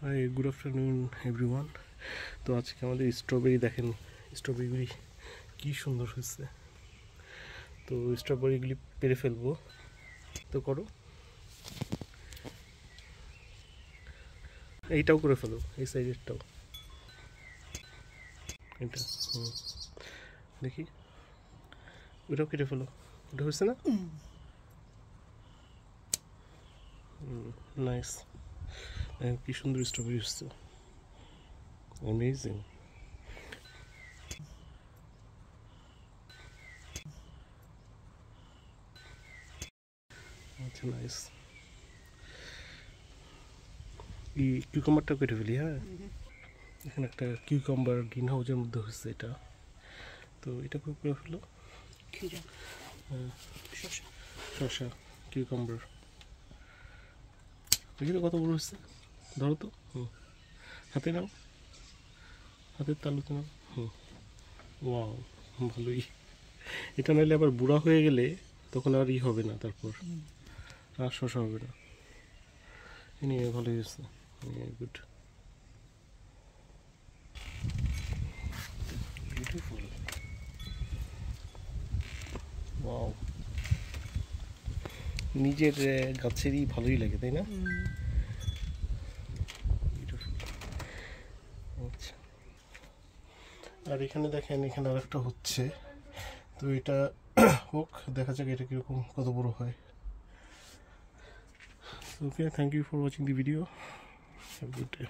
High, good afternoon everyone. তো আজকে আমাদের স্ট্রবেরি দেখেন, স্ট্রবেরিগুলি কী সুন্দর হয়েছে। তো স্ট্রবেরিগুলি পেরে ফেলবো, তো করো, এইটাও করে ফেলো, এই সাইডেরটাও, এটা দেখি, ওইটাও কেটে ফেলো, ওটা হয়েছে না? নাইস, কি সুন্দর স্ট্রবেরি হচ্ছে, অ্যামেজিং। আচ্ছা, নাইস। এই কিউকাম্বারটা কেটে ফেলি। হ্যাঁ, এখানে একটা কিউকাম্বার গ্রিন হাউসের মধ্যে হচ্ছে এটা, তো এটা করে ফেলো। শসা, কিউকাম্বার, এখানে কত বড় হচ্ছে, ধরো তো। হাতে নাও, হাতের তালুতে নাও। ওয়াও, ভালোই। এটা নাহলে আবার বুড়া হয়ে গেলে তখন আর হবে না, তারপর আর শসা হবে না। নিয়ে ভালোই হয়েছে, গুড, বিউটিফুল। ওয়াও, নিজের গাছেরই ভালোই লাগে, তাই না? আচ্ছা, আর এখানে দেখেন, এখানে আর একটা হচ্ছে, তো এটা হোক, দেখা যাক এটা কীরকম, কত বড় হয়। Okay, thank you for watching the video, have a good day.